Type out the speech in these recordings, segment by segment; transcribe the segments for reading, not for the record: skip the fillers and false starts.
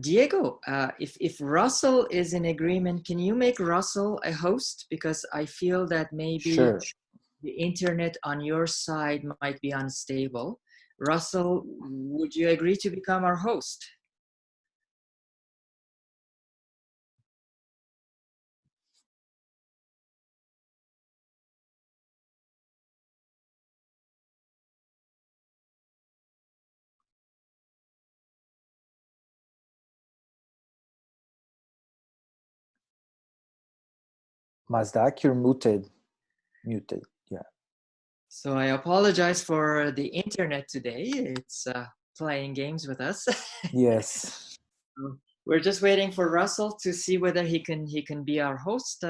Diego, if Russell is in agreement, can you make Russell a host? Because I feel that maybe Sure. the internet on your side might be unstable. Russell, would you agree to become our host? Mazdak, you're muted. Muted, yeah. So I apologize for the internet today. It's playing games with us. Yes. We're just waiting for Russell to see whether he can be our host.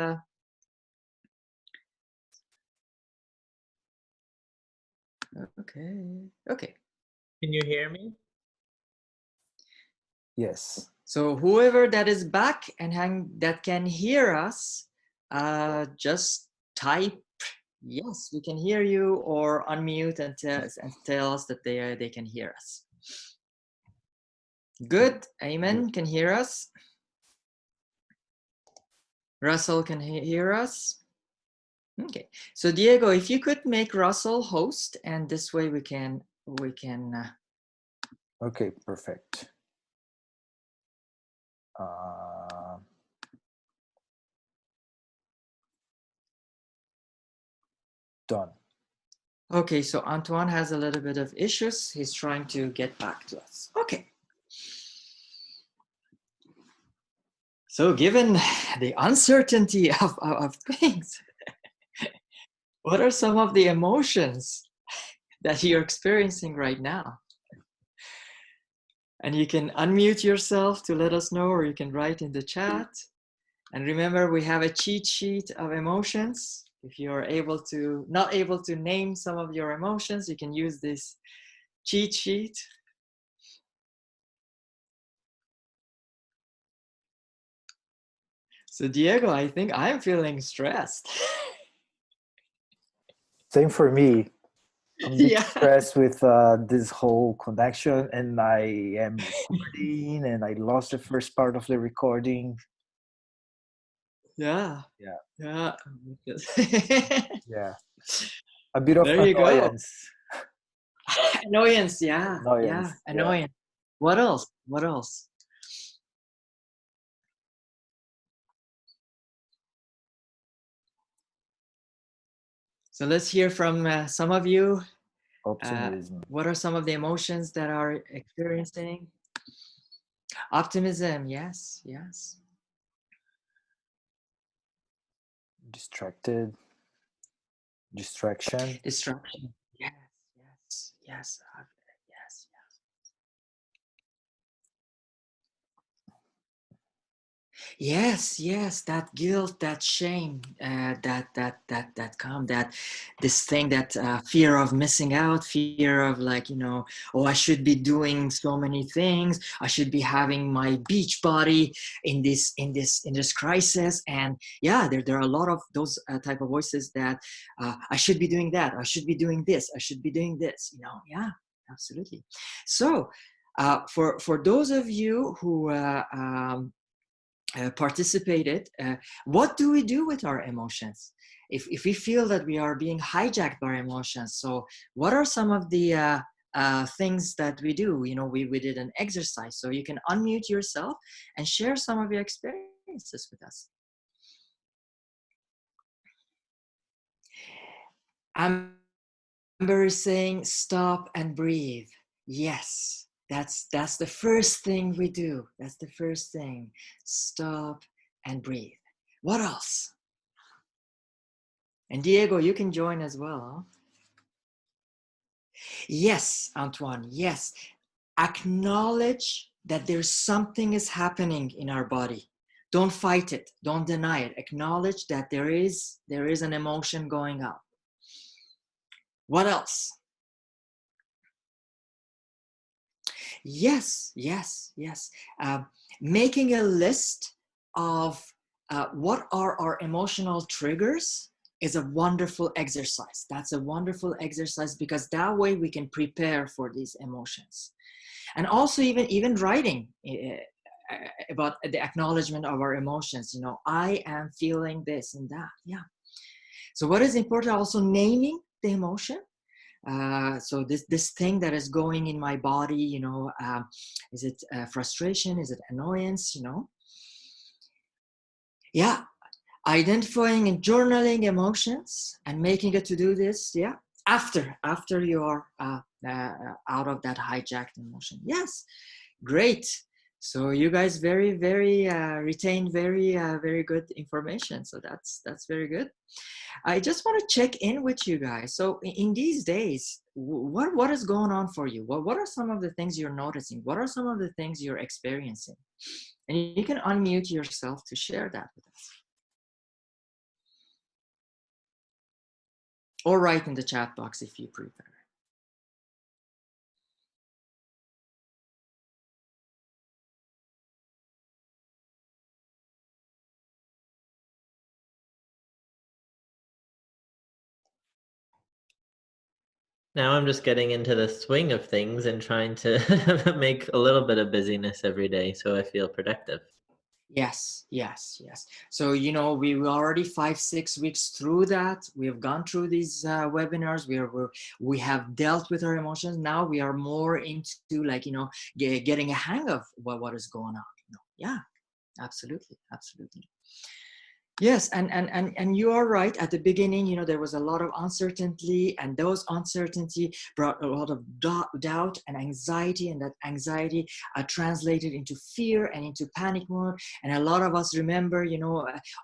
Okay. Can you hear me? Yes. So whoever that is back and that can hear us, just type yes, we can hear you, or unmute and tell us that they can hear us. Good. Amen. Can hear us. Russell can hear us. Okay. So Diego, if you could make Russell host, and this way we can. Okay, perfect. Done. Okay, so Antoine has a little bit of issues. He's trying to get back to us. Okay. So given the uncertainty of things, what are some of the emotions that you're experiencing right now? And you can unmute yourself to let us know, or you can write in the chat. And remember, we have a cheat sheet of emotions. If you're not able to name some of your emotions, you can use this cheat sheet. So Diego, I think I'm feeling stressed. Same for me. I'm a bit stressed with this whole connection, and I am recording, and I lost the first part of the recording. Yeah. Yeah. A bit of annoyance. Annoyance, yeah. Annoyance. What else? So let's hear from some of you. Optimism. What are some of the emotions that are experiencing? Optimism, yes. Distraction. Distraction, yes. Yes, that guilt, that shame, this thing, that fear of missing out, fear of oh, I should be doing so many things, I should be having my beach body in this crisis. And yeah, there are a lot of those type of voices that I should be doing that, I should be doing this, I should be doing this, yeah, absolutely. So for those of you who participated, what do we do with our emotions if we feel that we are being hijacked by our emotions? So what are some of the things that we do? We did an exercise, so you can unmute yourself and share some of your experiences with us. Amber is saying stop and breathe. Yes, that's the first thing we do. That's the first thing. Stop and breathe. What else? And Diego, you can join as well. Huh? Yes, Antoine, yes. Acknowledge that there's something is happening in our body. Don't fight it. Don't deny it. Acknowledge that there is an emotion going up. What else? Yes. Making a list of what are our emotional triggers is a wonderful exercise. That's a wonderful exercise, because that way we can prepare for these emotions. And also even writing about the acknowledgement of our emotions. I am feeling this and that. Yeah. So what is important, also naming the emotion. So this thing that is going in my body, is it frustration? Is it annoyance? Yeah. Identifying and journaling emotions and making a to-do list. Yeah. After you are out of that hijacked emotion. Yes. Great. So you guys very retained very good information. So that's very good. I just want to check in with you guys. So in these days, what is going on for you? What are some of the things you're noticing? What are some of the things you're experiencing? And you can unmute yourself to share that with us. Or write in the chat box if you prefer. Now I'm just getting into the swing of things and trying to make a little bit of busyness every day so I feel productive. Yes. So, we were already 5-6 weeks through that. We have gone through these webinars. We have dealt with our emotions. Now we are more into getting a hang of what is going on. Yeah, absolutely. Yes, and you are right. At the beginning, there was a lot of uncertainty, and those uncertainty brought a lot of doubt and anxiety, and that anxiety translated into fear and into panic mode. And a lot of us remember,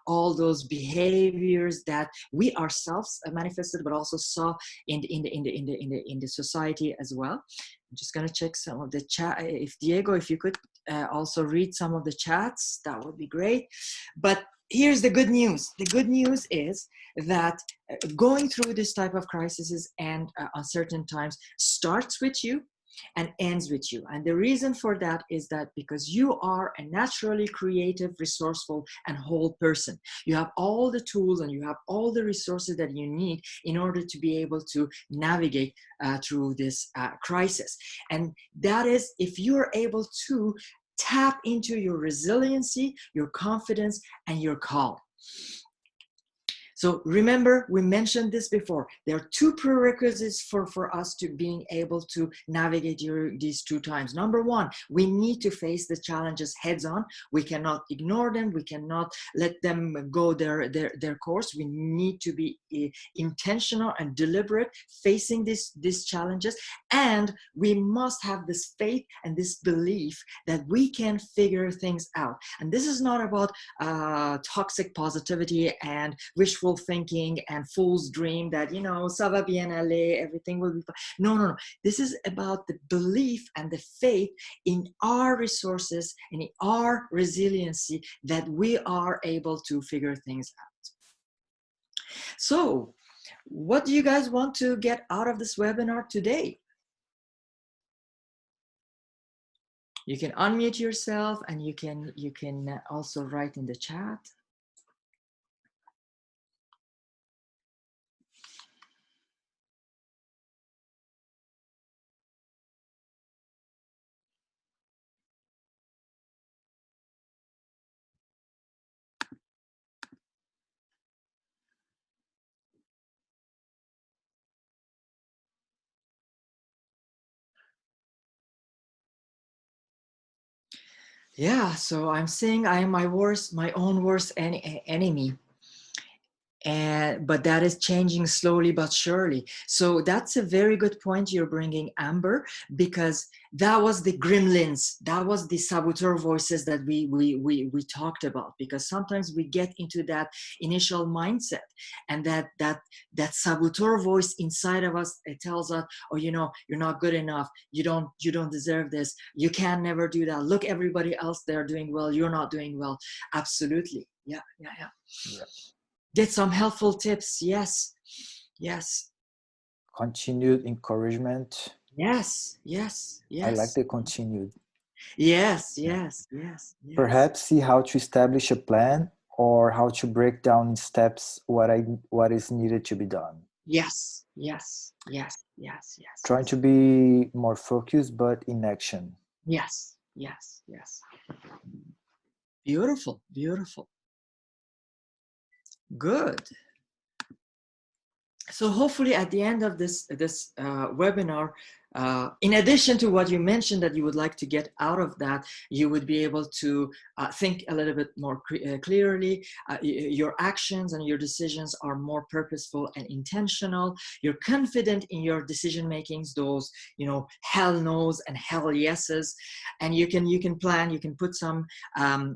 all those behaviors that we ourselves manifested, but also saw in the society as well. I'm just gonna check some of the chat. If Diego, if you could also read some of the chats, that would be great. But here's the good news. The good news is that going through this type of crises and uncertain times starts with you and ends with you. And the reason for that is that because you are a naturally creative, resourceful, and whole person. You have all the tools and you have all the resources that you need in order to be able to navigate through this crisis. And that is if you're able to tap into your resiliency, your confidence, and your calm. So remember, we mentioned this before. There are two prerequisites for us to being able to navigate these two times. Number one, we need to face the challenges heads on. We cannot ignore them. We cannot let them go their course. We need to be intentional and deliberate facing these challenges. And we must have this faith and this belief that we can figure things out. And this is not about toxic positivity and wishful thinking and fool's dream that, ça va bien aller, everything will be fine. No. This is about the belief and the faith in our resources and in our resiliency that we are able to figure things out. So, what do you guys want to get out of this webinar today? You can unmute yourself and you can also write in the chat. Yeah, so I'm saying I am my own worst enemy. But that is changing slowly but surely. So that's a very good point you're bringing, Amber, because that was the gremlins, that was the saboteur voices that we talked about. Because sometimes we get into that initial mindset, and that saboteur voice inside of us, it tells us, oh, you're not good enough, you don't deserve this, you can never do that, look, everybody else, they're doing well, you're not doing well. Absolutely. Yeah. Get some helpful tips. Yes. Continued encouragement. Yes. I like the continued. Yes. Perhaps see how to establish a plan or how to break down in steps what is needed to be done. Yes, yes, yes, yes, yes, Trying yes, to be more focused, but in action. yes, yes, yes. Beautiful, beautiful. Good. So hopefully at the end of this webinar, in addition to what you mentioned that you would like to get out of that, you would be able to think a little bit more clearly. Your actions and your decisions are more purposeful and intentional. You're confident in your decision makings, those, you know, hell no's and hell yeses, and you can plan, you can put some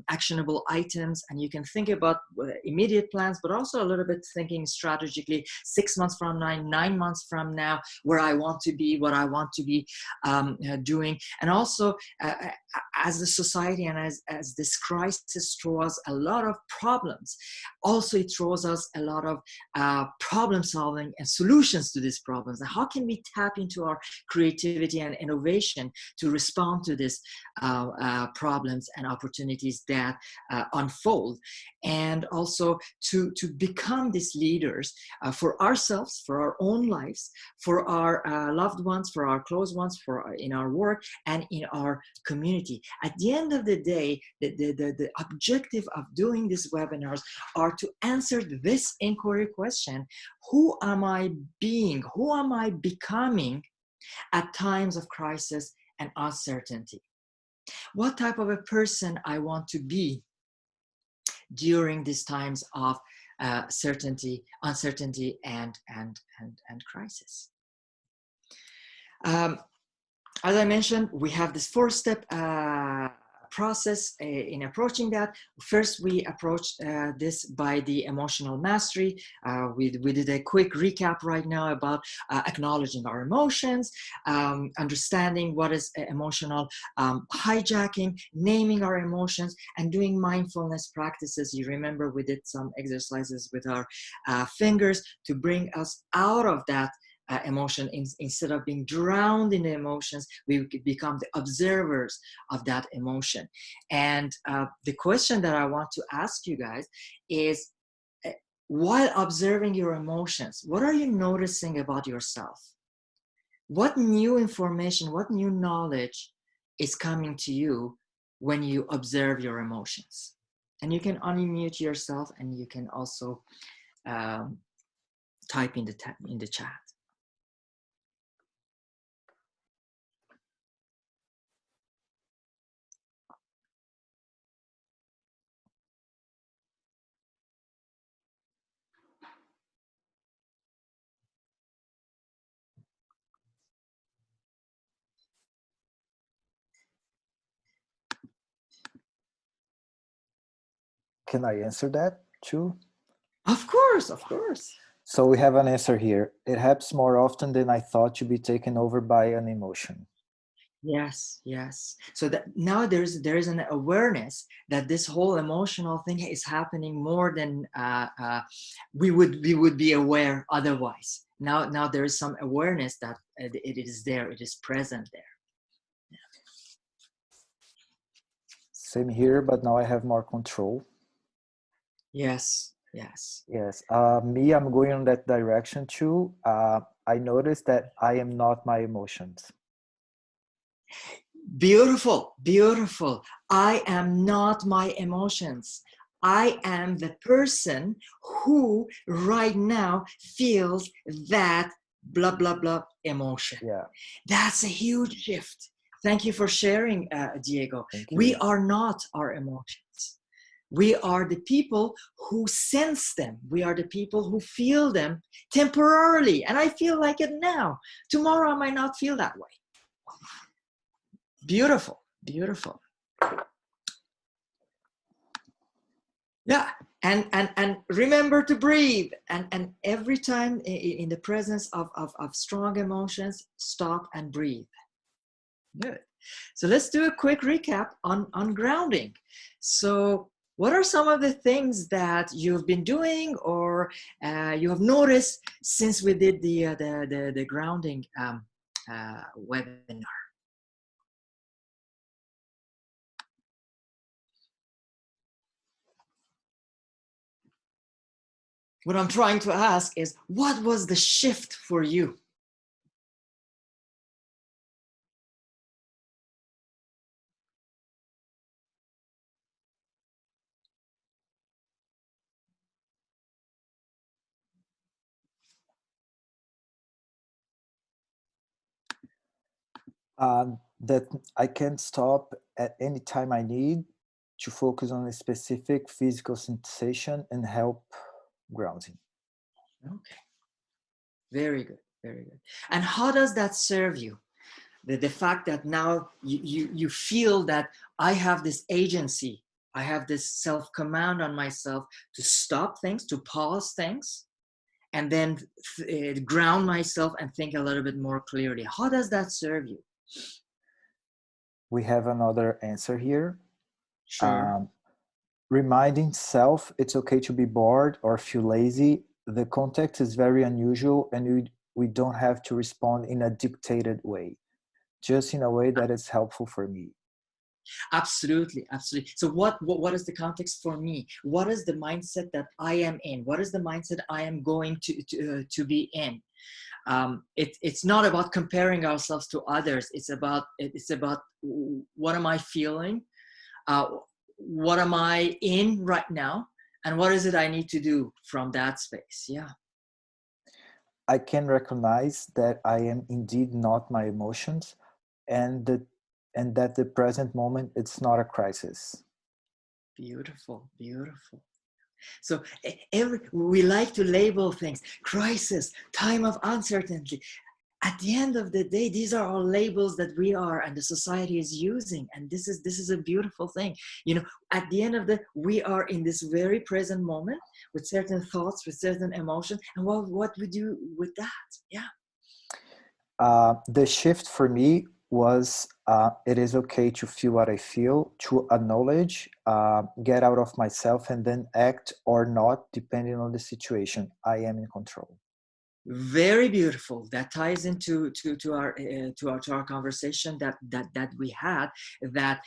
actionable items, and you can think about immediate plans, but also a little bit thinking strategically, 6 months from now, 9 months from now, where I want to be, what I want to be doing. And also as a society and as this crisis throws a lot of problems, also it throws us a lot of problem solving and solutions to these problems. And how can we tap into our creativity and innovation to respond to these problems and opportunities that unfold, and also to become these leaders for ourselves, for our own lives, for our loved ones, for our close ones, in our work and in our community. At the end of the day, the objective of doing these webinars are to answer this inquiry question: who am I being? Who am I becoming at times of crisis and uncertainty? What type of a person I want to be during these times of uncertainty, and crisis. As I mentioned, we have this 4-step process in approaching that. First, we approached this by the emotional mastery. We did a quick recap right now about acknowledging our emotions, understanding what is emotional hijacking, naming our emotions, and doing mindfulness practices. You remember we did some exercises with our fingers to bring us out of that emotion. Instead of being drowned in the emotions, we become the observers of that emotion. And the question that I want to ask you guys is, while observing your emotions, what are you noticing about yourself? What new information, what new knowledge is coming to you when you observe your emotions? And you can unmute yourself, and you can also type in the chat. Can I answer that too? Of course, of course. So we have an answer here. It happens more often than I thought to be taken over by an emotion. Yes, yes. So that now there is an awareness that this whole emotional thing is happening more than we would be aware otherwise. Now there is some awareness that it is there, it is present there. Same here, but now I have more control. Yes, yes. Yes, me, I'm going in that direction too. I noticed that I am not my emotions. Beautiful, beautiful. I am not my emotions. I am the person who right now feels that blah, blah, blah emotion. Yeah. That's a huge shift. Thank you for sharing, Diego. Thank you. We are not our emotions. We are the people who sense them. We are the people who feel them temporarily. And I feel like it now. Tomorrow I might not feel that way. Beautiful, beautiful. Yeah, and remember to breathe. And every time in the presence of strong emotions, stop and breathe. Good. So let's do a quick recap on grounding. So what are some of the things that you've been doing or you have noticed since we did the grounding webinar? what I'm trying to ask is, what was the shift for you? That I can stop at any time I need to focus on a specific physical sensation and help grounding. Okay. Very good. Very good. And how does that serve you? The fact that now you feel that I have this agency, I have this self-command on myself to stop things, to pause things, and then ground myself and think a little bit more clearly. How does that serve you? We have another answer here. Sure. Reminding self it's okay to be bored or feel lazy. The context is very unusual and we don't have to respond in a dictated way, just in a way that is helpful for me. Absolutely, absolutely. So what is the context for me? What is the mindset that I am in? What is the mindset I am going to be in? It's not about comparing ourselves to others. It's about what am I feeling? What am I in right now? And what is it I need to do from that space? Yeah. I can recognize that I am indeed not my emotions, and that the present moment it's not a crisis. Beautiful, beautiful. So we like to label things: crisis, time of uncertainty. At the end of the day, these are all labels that we are and the society is using, and this is a beautiful thing. You know, at the end of the, we are in this very present moment with certain thoughts, with certain emotions, and what we do with that. Yeah. The shift for me was it is okay to feel what I feel, to acknowledge, get out of myself, and then act or not, depending on the situation. I am in control. Very beautiful. That ties into to our conversation that we had, that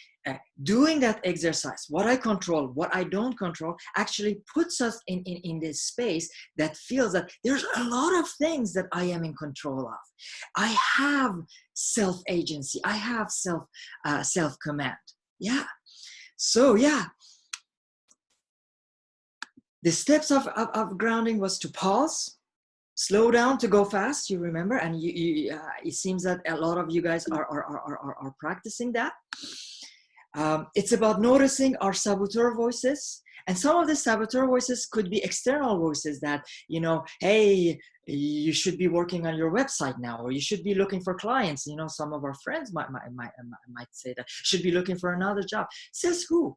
doing that exercise, what I control, what I don't control, actually puts us in this space that feels that there's a lot of things that I am in control of. I have self-agency. I have self-command. Yeah. So yeah, the steps of grounding was to pause, slow down to go fast, you remember, and it seems that a lot of you guys are practicing that. It's about noticing our saboteur voices, and some of the saboteur voices could be external voices that, you know, hey, you should be working on your website now, or you should be looking for clients. You know, some of our friends might say that, should be looking for another job. Says who?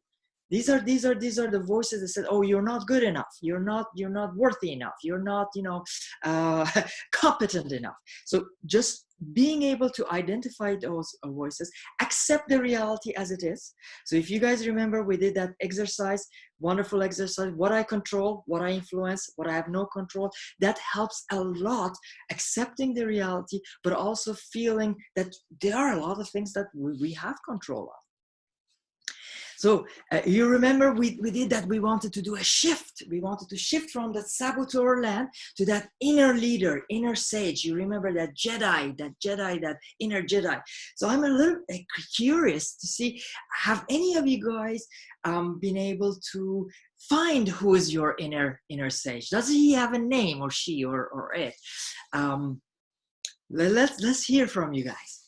These are the voices that said, oh, you're not good enough, you're not worthy enough, you're not, you know, competent enough. So just being able to identify those voices, accept the reality as it is. So if you guys remember, we did that exercise, wonderful exercise, what I control, what I influence, what I have no control. That helps a lot, accepting the reality, but also feeling that there are a lot of things that we have control of. So you remember we did that. We wanted to do a shift. We wanted to shift from that saboteur land to that inner leader, inner sage. You remember that Jedi, that inner Jedi. So I'm a little curious to see, have any of you guys been able to find who is your inner sage? Does he have a name, or she, or it? Let's hear from you guys.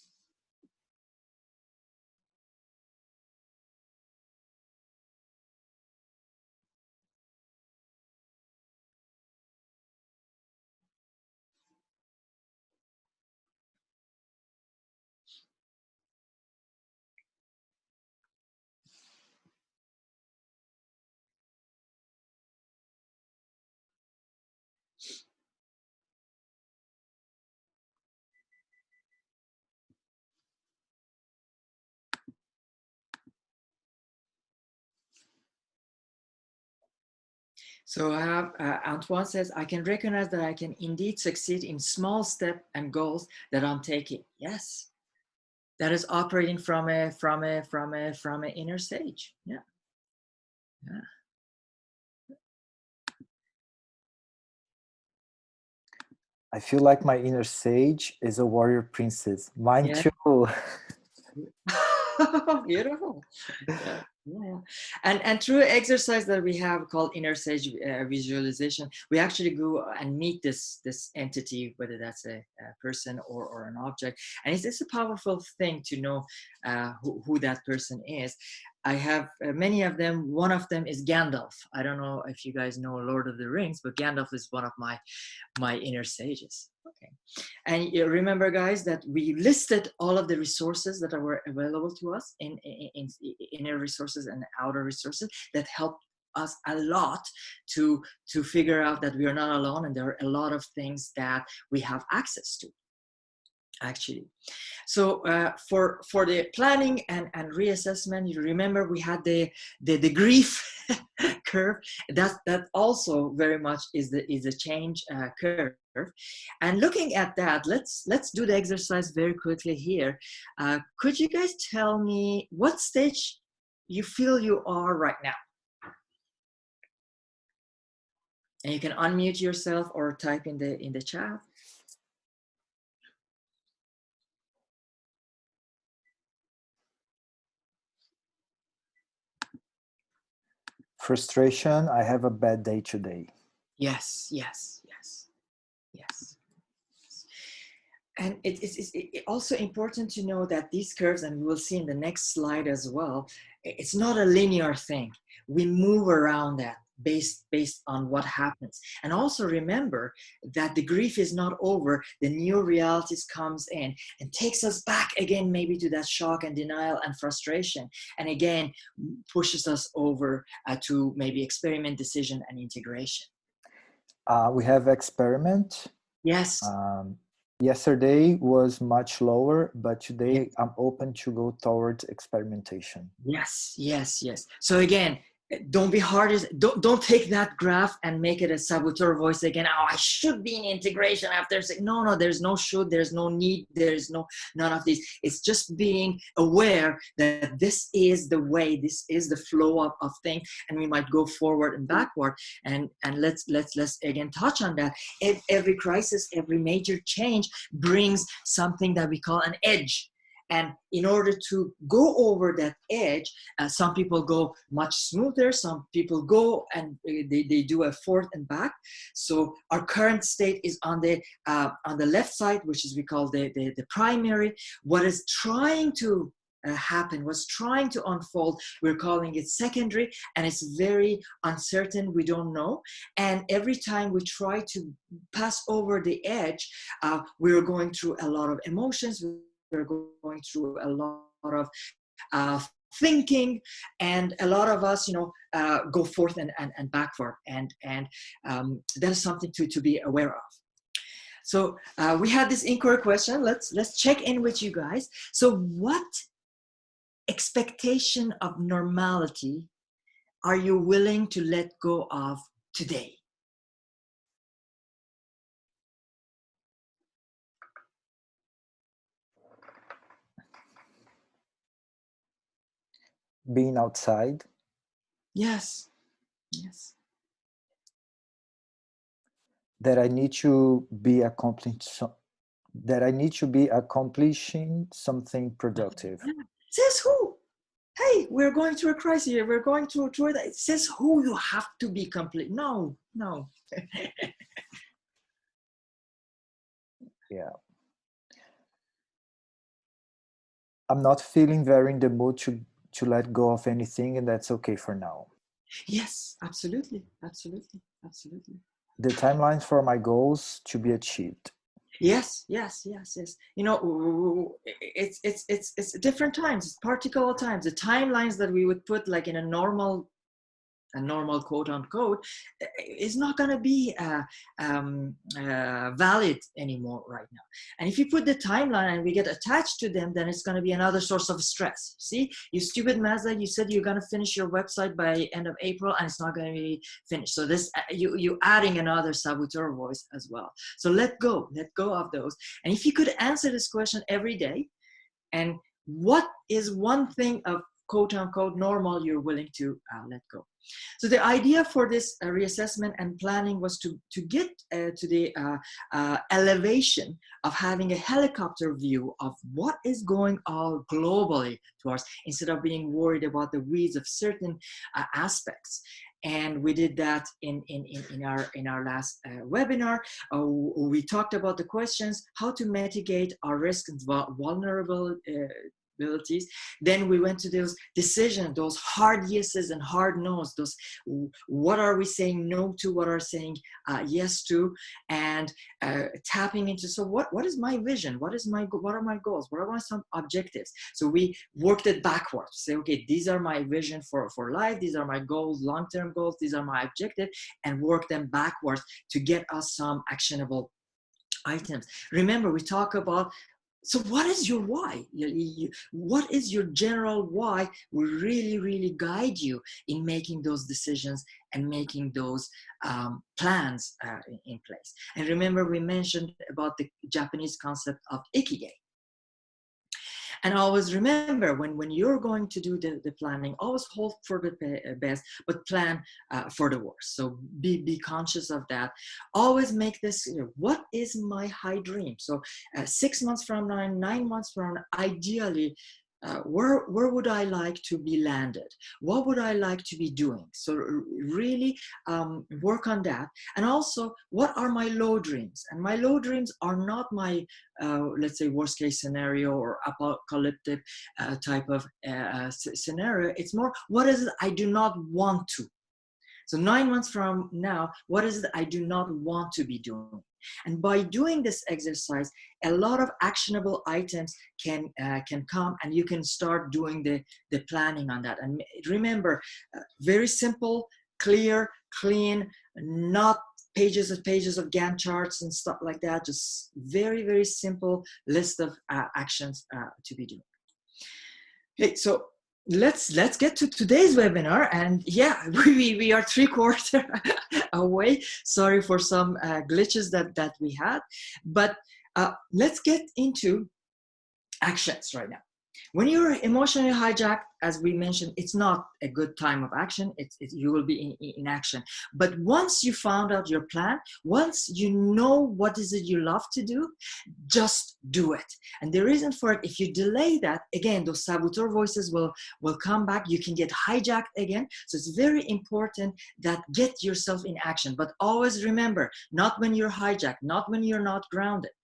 So I have, Antoine says, I can recognize that I can indeed succeed in small steps and goals that I'm taking. Yes, that is operating from an inner sage. Yeah, yeah. I feel like my inner sage is a warrior princess. Mine Yeah. too. Beautiful. Yeah. Yeah. And through exercise that we have called inner sage visualization, we actually go and meet this entity, whether that's a person or an object. And it's a powerful thing to know who that person is. I have many of them. One of them is Gandalf. I don't know if you guys know Lord of the Rings, but Gandalf is one of my inner sages. Okay. And you remember, guys, that we listed all of the resources that were available to us in inner resources and outer resources that help us a lot to figure out that we are not alone, and there are a lot of things that we have access to, actually. So for the planning and reassessment, you remember we had the grief curve. That also very much is a change curve. And looking at that, let's do the exercise very quickly here. Could you guys tell me what stage you feel you are right now? And you can unmute yourself or type in the chat. Frustration. I have a bad day today. Yes, yes, yes, yes. And it's also important to know that these curves, and we will see in the next slide as well, it's not a linear thing. We move around that based on what happens. And also remember that the grief is not over. The new realities comes in and takes us back again, maybe to that shock and denial and frustration. And again, pushes us over to maybe experiment, decision, and integration. We have experiment. Yes. Yesterday was much lower, but today I'm open to go towards experimentation. Yes, yes, yes. So again, don't be hard. Don't take that graph and make it a saboteur voice again. Oh, I should be in integration after. No, there's no should, there's no need, there's none of these. It's just being aware that this is the way, this is the flow of things, and we might go forward and backward. And let's again touch on that. Every crisis, every major change brings something that we call an edge. And in order to go over that edge, some people go much smoother, some people go and they do a forth and back. So our current state is on the left side, which is we call the primary. What is trying to happen, what's trying to unfold, we're calling it secondary, and it's very uncertain, we don't know. And every time we try to pass over the edge, we're going through a lot of emotions, we're going through a lot of thinking, and a lot of us, go forth and backward, and that is something to be aware of. So we had this inquiry question. Let's check in with you guys. So what expectation of normality are you willing to let go of today? Being outside. Yes. Yes. That I need to be accomplishing something productive. Says who? Hey, we're going through a crisis here. We're going through that. It says who you have to be complete. No. Yeah. I'm not feeling very in the mood to let go of anything, and that's okay for now. Yes, absolutely. The timelines for my goals to be achieved. Yes. It's different times, it's particular times. The timelines that we would put like in a normal quote unquote is not going to be valid anymore right now. And if you put the timeline and we get attached to them, then it's going to be another source of stress. See, you stupid Mazda, you said you're going to finish your website by end of April and it's not going to be finished. So this you adding another saboteur voice as well. So let go of those. And if you could answer this question every day, and what is one thing of quote unquote normal, you're willing to let go. So the idea for this reassessment and planning was to get to the elevation of having a helicopter view of what is going on globally to us, instead of being worried about the weeds of certain aspects. And we did that in our last webinar. We talked about the questions, how to mitigate our risk and vulnerabilities. Then we went to those decisions, those hard yeses and hard no's, those what are we saying no to, what are saying yes to, and tapping into, so what is my vision, what are my goals, what are some objectives. So we worked it backwards, say, okay, these are my vision for life, these are my goals, long-term goals, these are my objectives, and work them backwards to get us some actionable items. Remember, we talk about, so what is your why? What is your general why will really, really guide you in making those decisions and making those plans in place. And remember, we mentioned about the Japanese concept of ikigai. And always remember, when you're going to do the planning, always hope for the best, but plan for the worst. So be conscious of that. Always make this, what is my high dream? So 6 months from now, 9 months from now, ideally, where would I like to be landed? What would I like to be doing? So really work on that. And also, what are my low dreams? And my low dreams are not my, let's say, worst case scenario or apocalyptic type of scenario. It's more, what is it I do not want to? So 9 months from now, what is it I do not want to be doing? And by doing this exercise, a lot of actionable items can come, and you can start doing the planning on that. And remember, very simple, clear, clean, not pages of Gantt charts and stuff like that. Just very, very simple list of actions to be doing. Okay, so let's get to today's webinar. And yeah, we are 3/4 away. Sorry for some glitches that we had, but let's get into actions right now. When you're emotionally hijacked, as we mentioned, it's not a good time of action. You will be in action. But once you found out your plan, once you know what is it you love to do, just do it. And the reason for it, if you delay that, again, those saboteur voices will come back. You can get hijacked again. So it's very important that get yourself in action. But always remember, not when you're hijacked, not when you're not grounded.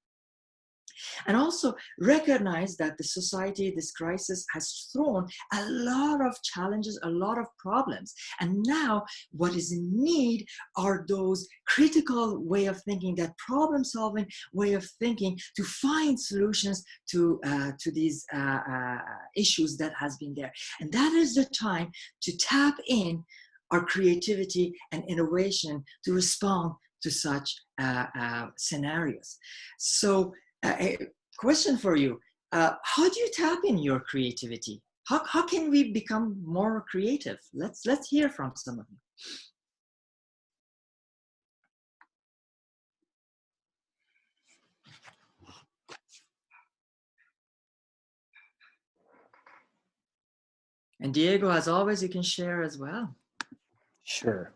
And also recognize that the society, this crisis, has thrown a lot of challenges, a lot of problems. And now what is in need are those critical way of thinking, that problem-solving way of thinking to find solutions to these issues that has been there. And that is the time to tap in our creativity and innovation to respond to such scenarios. So a question for you, how do you tap in your creativity? How can we become more creative? Let's hear from some of you. And Diego, as always, you can share as well. Sure.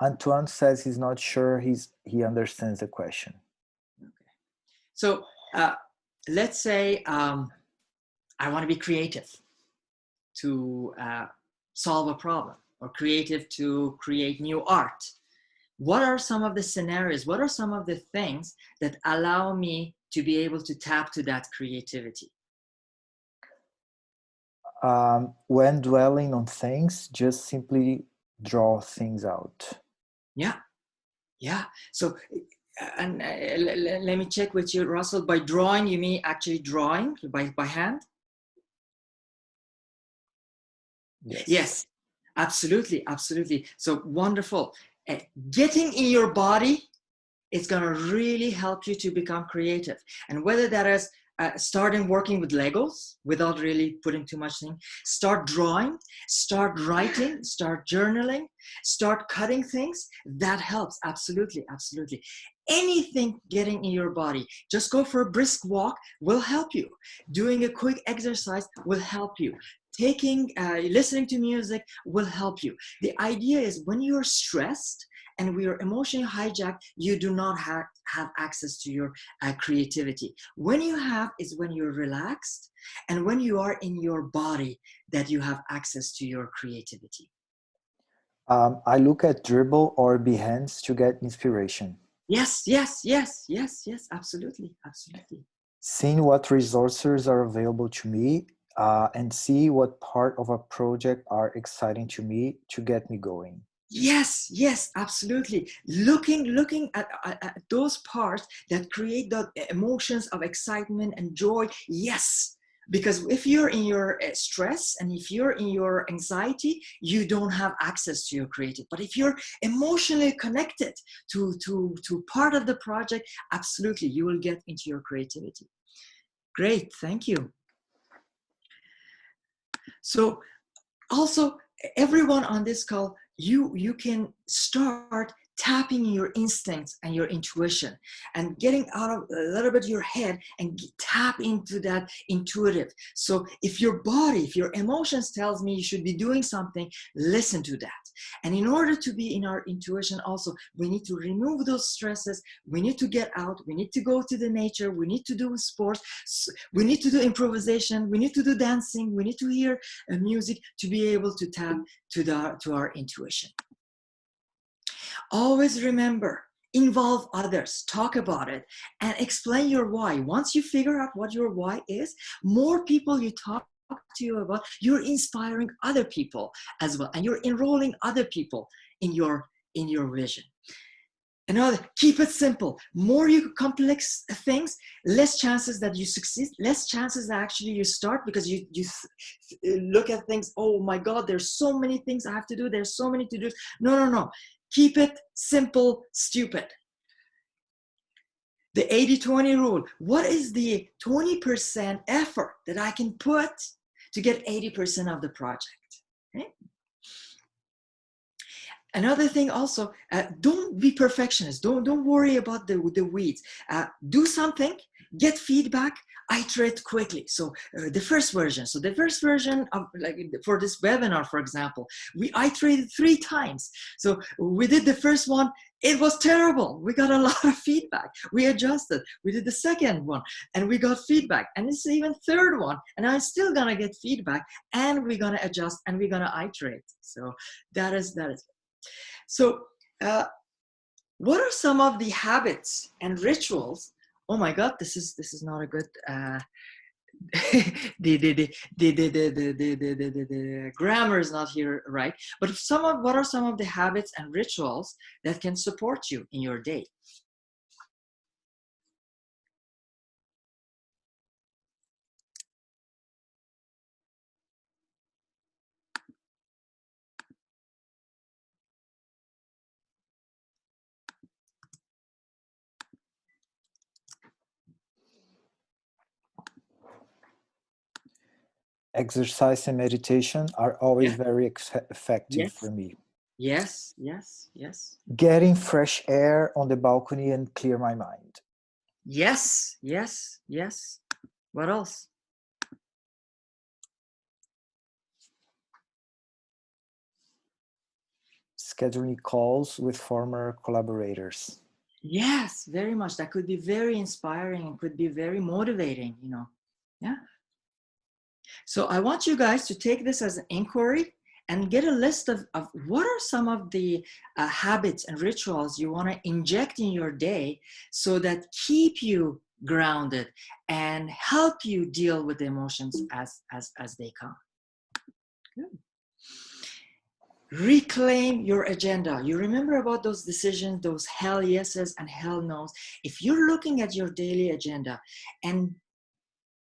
Antoine says he's not sure he understands the question. Okay. So let's say I want to be creative to solve a problem, or creative to create new art. What are some of the scenarios? What are some of the things that allow me to be able to tap to that creativity? When dwelling on things, just simply draw things out. Yeah. So and let me check with you, Russell. By drawing, you mean actually drawing by hand? Yes, absolutely. So wonderful. Getting in your body is going to really help you to become creative. And whether that is starting working with Legos without really putting too much thing. Start drawing, start writing, start journaling, start cutting things. That helps, absolutely, absolutely. Anything getting in your body, just go for a brisk walk will help you. Doing a quick exercise will help you. Listening to music will help you. The idea is when you're stressed and we are emotionally hijacked, you do not have access to your creativity. When you have is when you're relaxed and when you are in your body that you have access to your creativity. I look at Dribble or Behance to get inspiration. Yes, yes, yes, yes, yes, absolutely, absolutely. Seeing what resources are available to me and see what part of a project are exciting to me to get me going. Yes, yes, absolutely. Looking at those parts that create the emotions of excitement and joy. Yes, because if you're in your stress and if you're in your anxiety, you don't have access to your creative. But if you're emotionally connected to part of the project, absolutely, you will get into your creativity. Great, thank you. So also, everyone on this call, you can start tapping your instincts and your intuition and getting out of a little bit your head and tap into that intuitive. So if your body, if your emotions tells me you should be doing something, listen to that. And in order to be in our intuition also, we need to remove those stresses. We need to get out. We need to go to the nature. We need to do sports. We need to do improvisation. We need to do dancing. We need to hear music to be able to tap to our intuition. Always remember, involve others, talk about it, and explain your why. Once you figure out what your why is, more people you talk to you about, you're inspiring other people as well, and you're enrolling other people in your vision. Another, keep it simple. More you complex things, less chances that you succeed, less chances that actually you start, because you look at things, oh my God, there's so many things I have to do, there's so many to do. No. Keep it simple, stupid. The 80-20 rule. What is the 20% effort that I can put to get 80% of the project? Okay? Another thing also, don't be perfectionist. Don't worry about the weeds. Do something, get feedback, iterate quickly. So the first version. So the first version of, like for this webinar, for example, we iterated 3 times. So we did the first one. It was terrible. We got a lot of feedback. We adjusted. We did the second one and we got feedback. And this is even third one. And I'm still gonna get feedback and we're gonna adjust and we're gonna iterate. So that is. So what are some of the habits and rituals? Oh my God, this is not a good the grammar is not here right. But what are some of the habits and rituals that can support you in your day? Exercise and meditation are always very effective for me. Yes. Getting fresh air on the balcony and clear my mind. Yes. What else? Scheduling calls with former collaborators. Yes, very much. That could be very inspiring and could be very motivating, you know. Yeah. So I want you guys to take this as an inquiry and get a list of what are some of the habits and rituals you want to inject in your day so that keep you grounded and help you deal with the emotions as they come. Good. Reclaim your agenda. You remember about those decisions, those hell yeses and hell nos. If you're looking at your daily agenda and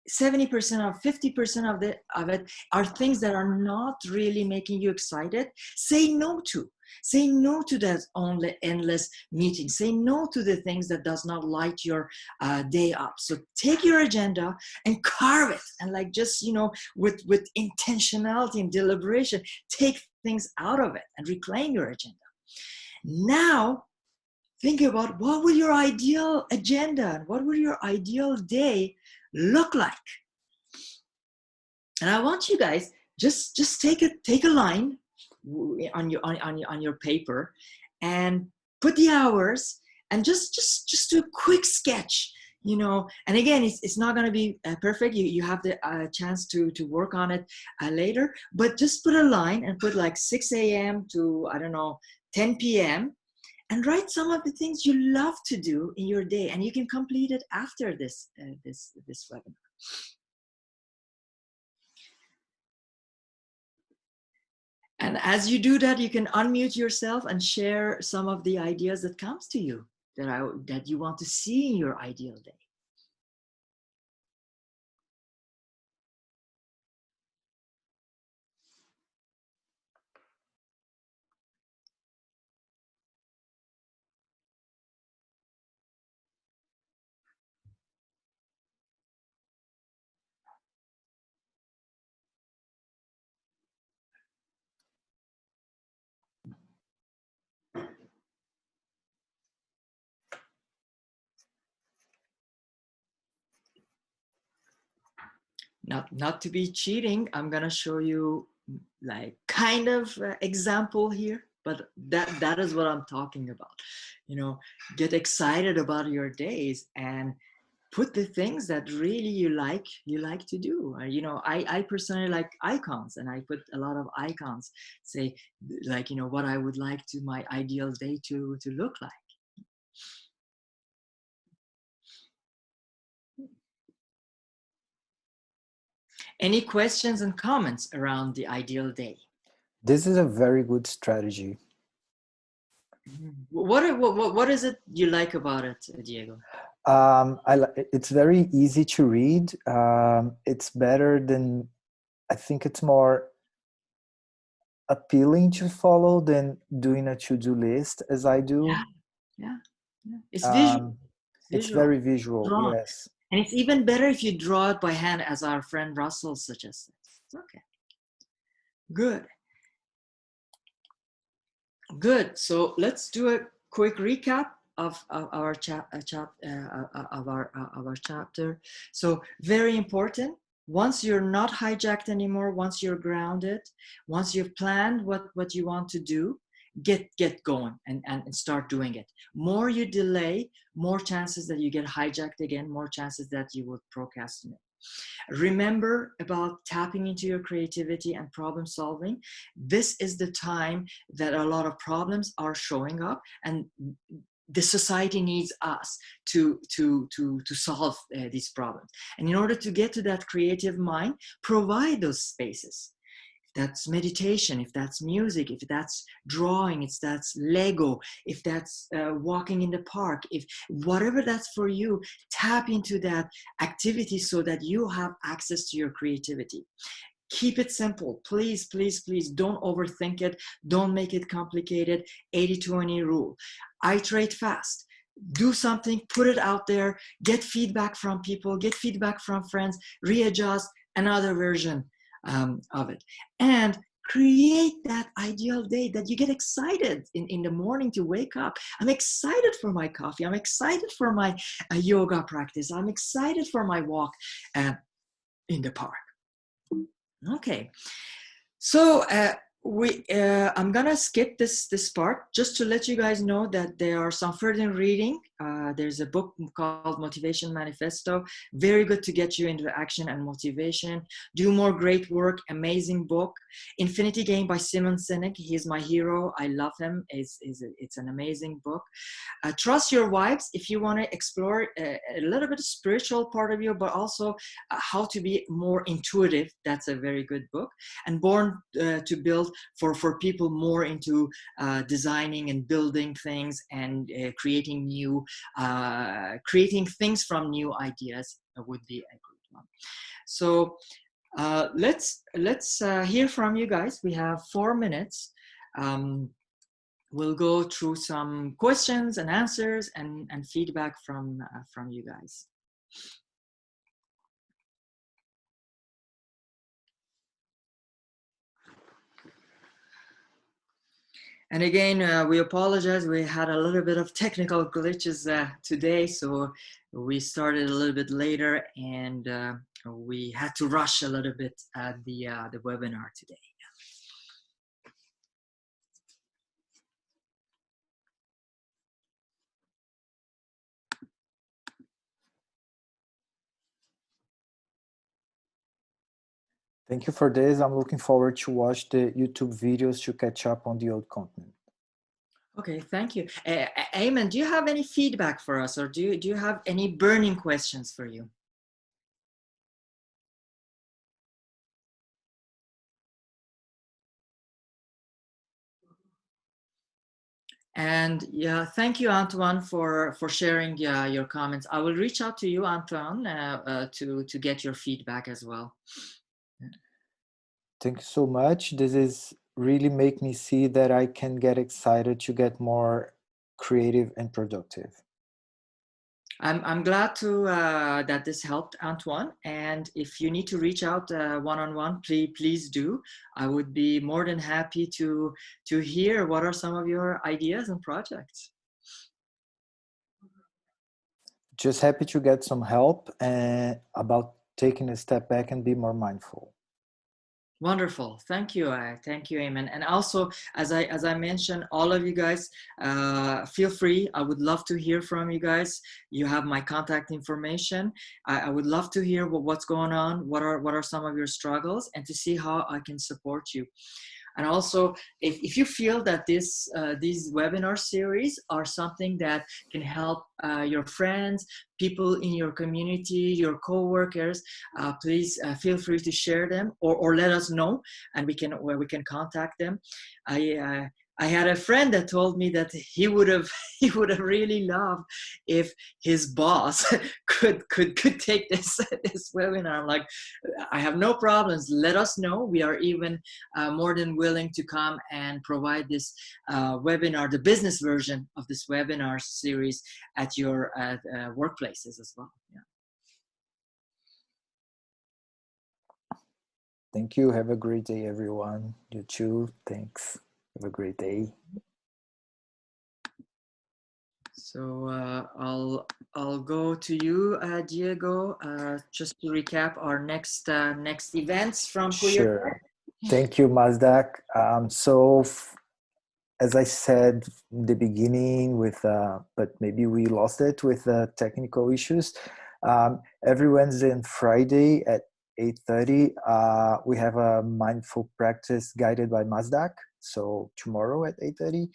70% or 50% of it are things that are not really making you excited, say no to. Say no to that only endless meeting. Say no to the things that does not light your day up. So take your agenda and carve it, and like just, you know, with intentionality and deliberation, take things out of it and reclaim your agenda. Now, think about what would your ideal agenda and what would your ideal day look like. And I want you guys just take a line on your paper and put the hours and just do a quick sketch, you know. And again, it's not going to be perfect. You have the chance to work on it later, but just put a line and put like 6 a.m. to, I don't know, 10 p.m. and write some of the things you love to do in your day, and you can complete it after this webinar. And as you do that, you can unmute yourself and share some of the ideas that comes to you that you want to see in your ideal day. Not to be cheating, I'm gonna show you like kind of example here, but that is what I'm talking about. You know, get excited about your days and put the things that really you like to do. You know, I personally like icons, and I put a lot of icons, say like, you know, what I would like to my ideal day to look like. Any questions and comments around the ideal day? This is a very good strategy. What is it you like about it, Diego? It's very easy to read. It's better than, I think it's more appealing to follow than doing a to-do list as I do. Yeah. It's visual. It's very visual, drawn. yes. And it's even better if you draw it by hand, as our friend Russell suggested. Okay, good. Good. So let's do a quick recap of our chapter. So very important. Once you're not hijacked anymore, once you're grounded, once you've planned what you want to do, get going and start doing it. More you delay, more chances that you get hijacked again, more chances that you will procrastinate. Remember about tapping into your creativity and problem solving. This is the time that a lot of problems are showing up, and the society needs us to solve these problems. And in order to get to that creative mind, provide those spaces. If that's meditation, if that's music, if that's drawing, if that's Lego, if that's walking in the park, if whatever that's for you, tap into that activity so that you have access to your creativity. Keep it simple. Please, please, please don't overthink it. Don't make it complicated. 80-20 rule. Iterate fast. Do something, put it out there, get feedback from people, get feedback from friends, readjust another version of it. And create that ideal day that you get excited in the morning to wake up. I'm excited for my coffee. I'm excited for my yoga practice. I'm excited for my walk in the park. Okay, so I'm gonna skip this part just to let you guys know that there are some further reading. There's a book called Motivation Manifesto, very good to get you into action and motivation. Do More Great Work, amazing book. Infinity Game by Simon Sinek, he's my hero. I love him. It's an amazing book. Trust Your Vibes, if you want to explore a little bit of spiritual part of you, but also how to be more intuitive. That's a very good book. And Born to Build for people more into designing and building things and creating things from new ideas would be a good one. So let's hear from you guys. We have 4 minutes. we'll go through some questions and answers and feedback from you guys. And again, we apologize. We had a little bit of technical glitches today, so we started a little bit later, and we had to rush a little bit at the webinar today. Thank you for this. I'm looking forward to watch the YouTube videos to catch up on the old content. Okay, thank you. Ayman, do you have any feedback for us, or do you have any burning questions for you? And yeah, thank you, Antoine, for sharing your comments. I will reach out to you, Antoine, to get your feedback as well. Thank you so much. This is really make me see that I can get excited to get more creative and productive. I'm glad to that this helped, Antoine. And if you need to reach out one-on-one, please do. I would be more than happy to hear what are some of your ideas and projects. Just happy to get some help and about taking a step back and be more mindful. Wonderful. Thank you. Thank you, Ayman. And also, as I mentioned, all of you guys, feel free. I would love to hear from you guys. You have my contact information. I would love to hear what's going on. What are some of your struggles, and to see how I can support you. And also, if you feel that these webinar series are something that can help your friends, people in your community, your co-workers, please feel free to share them or let us know, and we can contact them. I had a friend that told me that he would have really loved if his boss could take this webinar. I'm like, I have no problems. Let us know. We are even more than willing to come and provide this webinar, the business version of this webinar series at your workplaces as well. Yeah. Thank you. Have a great day, everyone. You too. Thanks. Have a great day. So I'll go to you, Diego, just to recap our next events from KÜBLER. Sure. Thank you, Mazdak. As I said in the beginning, but maybe we lost it with technical issues. Every Wednesday and Friday at 8:30, we have a mindful practice guided by Mazdak. So tomorrow at 8:30.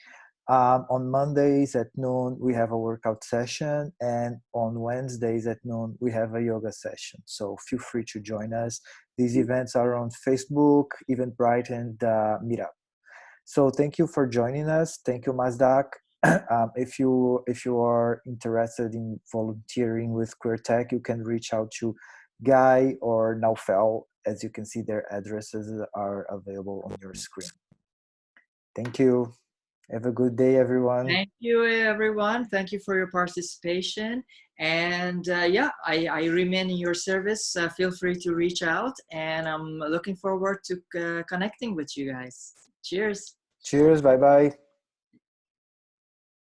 On Mondays at noon, we have a workout session, and on Wednesdays at noon, we have a yoga session. So feel free to join us. These events are on Facebook, Eventbrite, and Meetup. So thank you for joining us. Thank you, Mazdak. If you are interested in volunteering with QueerTech, you can reach out to Guy or Naufel. As you can see, their addresses are available on your screen. Thank you. Have a good day, everyone. Thank you, everyone. Thank you for your participation. And yeah, I remain in your service. Feel free to reach out, and I'm looking forward to connecting with you guys. Cheers. Cheers. Bye-bye.